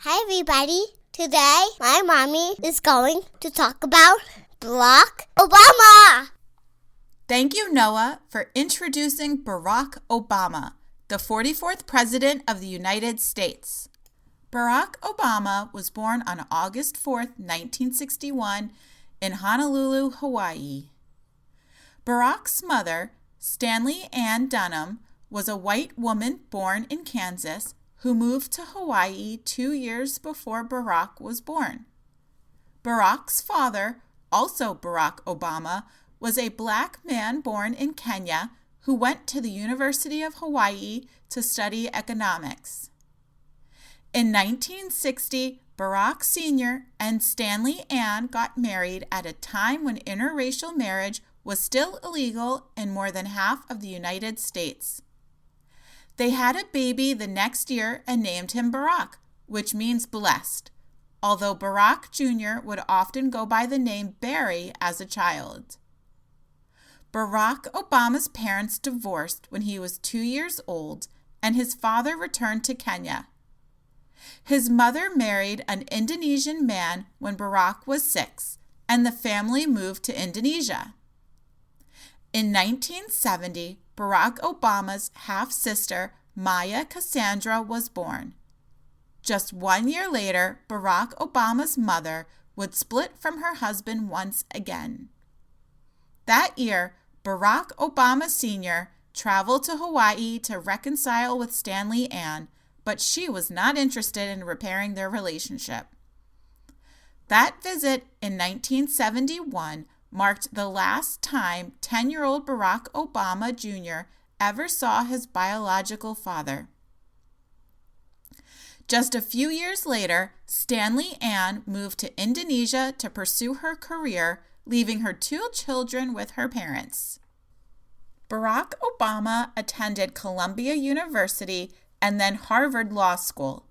Hi, everybody. Today, my mommy is going to talk about Barack Obama. Thank you, Noah, for introducing Barack Obama, the 44th President of the United States. Barack Obama was born on August 4th, 1961, in Honolulu, Hawaii. Barack's mother, Stanley Ann Dunham, was a white woman born in Kansas who moved to Hawaii 2 years before Barack was born. Barack's father, also Barack Obama, was a black man born in Kenya who went to the University of Hawaii to study economics. In 1960, Barack Sr. and Stanley Ann got married at a time when interracial marriage was still illegal in more than half of the United States. They had a baby the next year and named him Barack, which means blessed, although Barack Jr. would often go by the name Barry as a child. Barack Obama's parents divorced when he was 2 years old, and his father returned to Kenya. His mother married an Indonesian man when Barack was 6, and the family moved to Indonesia. In 1970, Barack Obama's half-sister, Maya Cassandra, was born. Just 1 year later, Barack Obama's mother would split from her husband once again. That year, Barack Obama Sr. traveled to Hawaii to reconcile with Stanley Ann, but she was not interested in repairing their relationship. That visit in 1971 marked the last time 10-year-old Barack Obama Jr. ever saw his biological father. Just a few years later, Stanley Ann moved to Indonesia to pursue her career, leaving her 2 children with her parents. Barack Obama attended Columbia University and then Harvard Law School.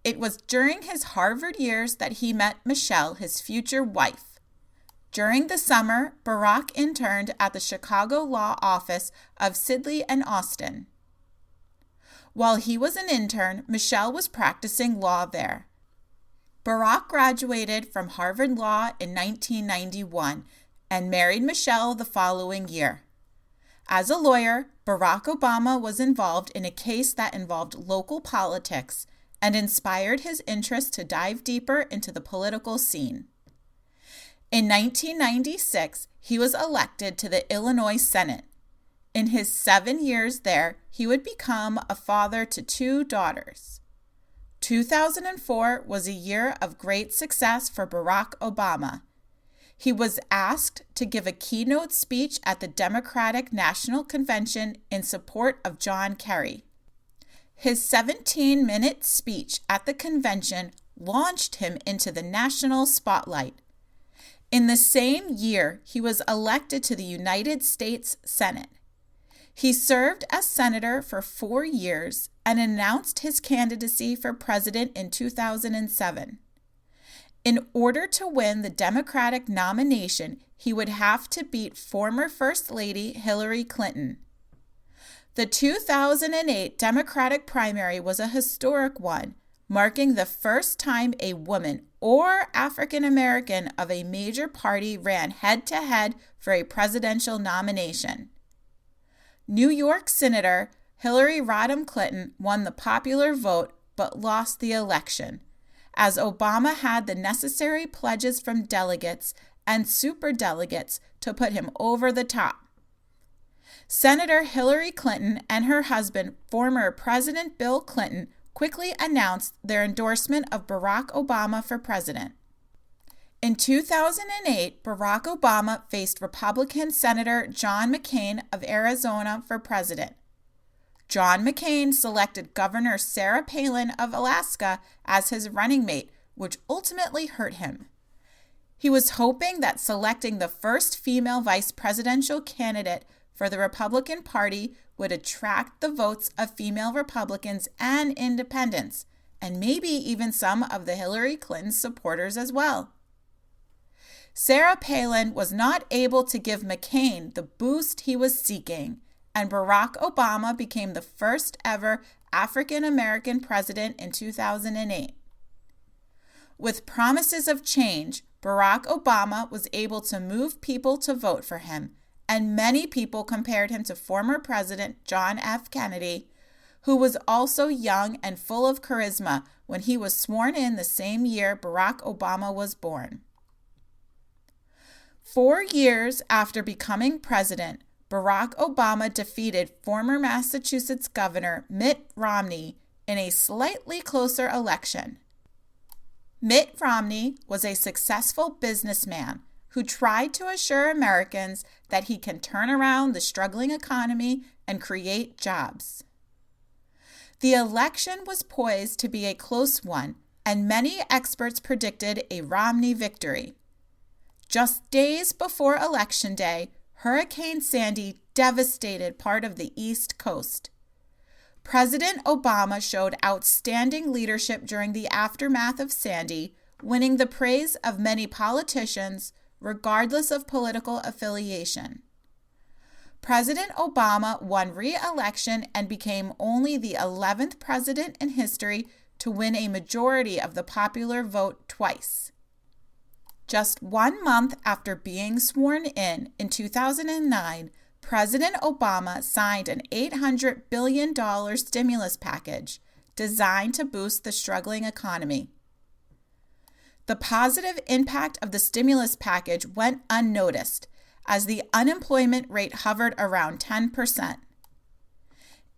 It was during his Harvard years that he met Michelle, his future wife. During the summer, Barack interned at the Chicago law office of Sidley and Austin. While he was an intern, Michelle was practicing law there. Barack graduated from Harvard Law in 1991 and married Michelle the following year. As a lawyer, Barack Obama was involved in a case that involved local politics and inspired his interest to dive deeper into the political scene. In 1996, he was elected to the Illinois Senate. In his 7 years there, he would become a father to 2 daughters. 2004 was a year of great success for Barack Obama. He was asked to give a keynote speech at the Democratic National Convention in support of John Kerry. His 17-minute speech at the convention launched him into the national spotlight. In the same year, he was elected to the United States Senate. He served as senator for 4 years and announced his candidacy for president in 2007. In order to win the Democratic nomination, he would have to beat former First Lady Hillary Clinton. The 2008 Democratic primary was a historic one, marking the first time a woman or African American of a major party ran head-to-head for a presidential nomination. New York Senator Hillary Rodham Clinton won the popular vote but lost the election, as Obama had the necessary pledges from delegates and superdelegates to put him over the top. Senator Hillary Clinton and her husband, former President Bill Clinton, quickly announced their endorsement of Barack Obama for president. In 2008, Barack Obama faced Republican Senator John McCain of Arizona for president. John McCain selected Governor Sarah Palin of Alaska as his running mate, which ultimately hurt him. He was hoping that selecting the first female vice presidential candidate for the Republican Party would attract the votes of female Republicans and independents, and maybe even some of the Hillary Clinton supporters as well. Sarah Palin was not able to give McCain the boost he was seeking, and Barack Obama became the first ever African American president in 2008. With promises of change, Barack Obama was able to move people to vote for him, and many people compared him to former President John F. Kennedy, who was also young and full of charisma when he was sworn in the same year Barack Obama was born. 4 years after becoming president, Barack Obama defeated former Massachusetts Governor Mitt Romney in a slightly closer election. Mitt Romney was a successful businessman who tried to assure Americans that he can turn around the struggling economy and create jobs. The election was poised to be a close one, and many experts predicted a Romney victory. Just days before Election Day, Hurricane Sandy devastated part of the East Coast. President Obama showed outstanding leadership during the aftermath of Sandy, winning the praise of many politicians, regardless of political affiliation. President Obama won re-election and became only the 11th president in history to win a majority of the popular vote twice. Just 1 month after being sworn in 2009, President Obama signed an $800 billion stimulus package designed to boost the struggling economy. The positive impact of the stimulus package went unnoticed, as the unemployment rate hovered around 10%.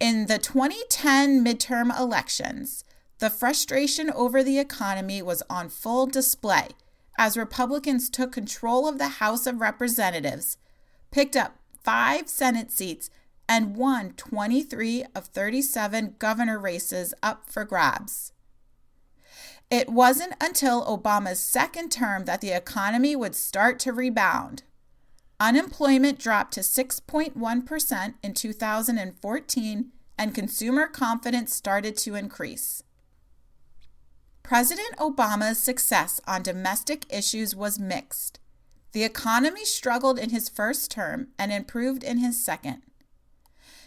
In the 2010 midterm elections, the frustration over the economy was on full display as Republicans took control of the House of Representatives, picked up 5 Senate seats, and won 23 of 37 governor races up for grabs. It wasn't until Obama's second term that the economy would start to rebound. Unemployment dropped to 6.1% in 2014, and consumer confidence started to increase. President Obama's success on domestic issues was mixed. The economy struggled in his first term and improved in his second.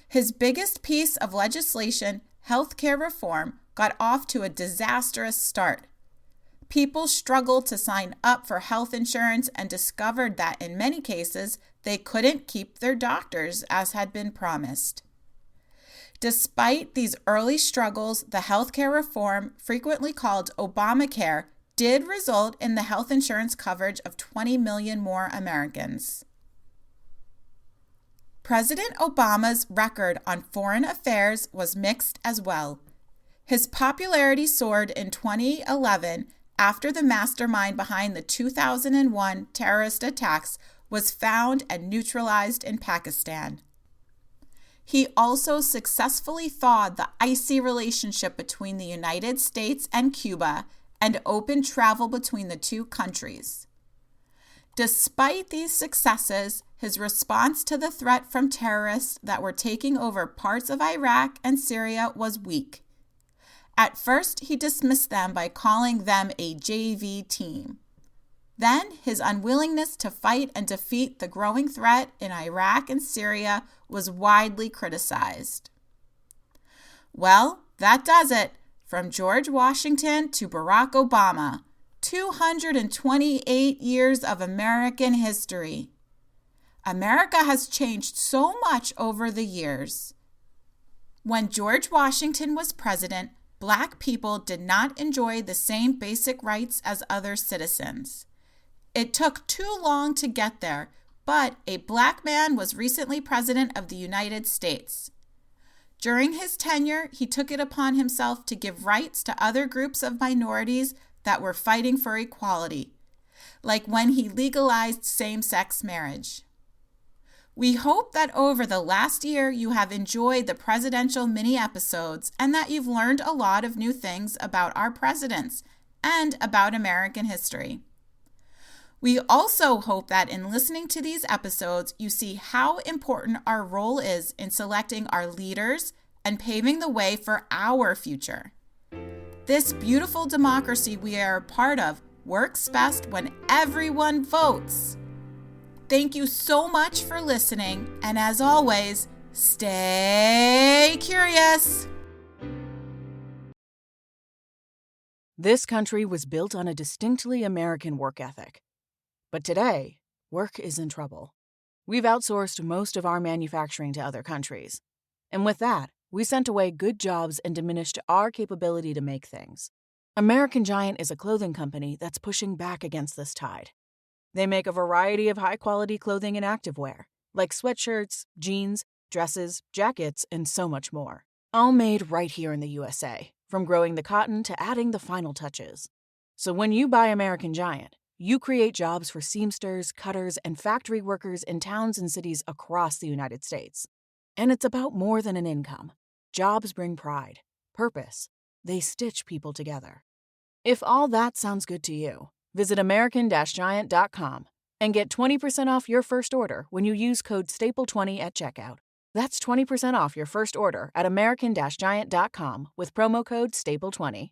His biggest piece of legislation, health care reform, got off to a disastrous start. People struggled to sign up for health insurance and discovered that in many cases, they couldn't keep their doctors as had been promised. Despite these early struggles, the healthcare reform, frequently called Obamacare, did result in the health insurance coverage of 20 million more Americans. President Obama's record on foreign affairs was mixed as well. His popularity soared in 2011 after the mastermind behind the 2001 terrorist attacks was found and neutralized in Pakistan. He also successfully thawed the icy relationship between the United States and Cuba and opened travel between the two countries. Despite these successes, his response to the threat from terrorists that were taking over parts of Iraq and Syria was weak. At first, he dismissed them by calling them a JV team. Then, his unwillingness to fight and defeat the growing threat in Iraq and Syria was widely criticized. Well, that does it. From George Washington to Barack Obama, 228 years of American history. America has changed so much over the years. When George Washington was president, Black people did not enjoy the same basic rights as other citizens. It took too long to get there, but a Black man was recently president of the United States. During his tenure, he took it upon himself to give rights to other groups of minorities that were fighting for equality, like when he legalized same-sex marriage. We hope that over the last year you have enjoyed the presidential mini-episodes and that you've learned a lot of new things about our presidents and about American history. We also hope that in listening to these episodes, you see how important our role is in selecting our leaders and paving the way for our future. This beautiful democracy we are a part of works best when everyone votes. Thank you so much for listening, and as always, stay curious. This country was built on a distinctly American work ethic. But today, work is in trouble. We've outsourced most of our manufacturing to other countries. And with that, we sent away good jobs and diminished our capability to make things. American Giant is a clothing company that's pushing back against this tide. They make a variety of high-quality clothing and activewear, like sweatshirts, jeans, dresses, jackets, and so much more. All made right here in the USA, from growing the cotton to adding the final touches. So when you buy American Giant, you create jobs for seamsters, cutters, and factory workers in towns and cities across the United States. And it's about more than an income. Jobs bring pride, purpose. They stitch people together. If all that sounds good to you, visit American-Giant.com and get 20% off your first order when you use code STAPLE20 at checkout. That's 20% off your first order at American-Giant.com with promo code STAPLE20.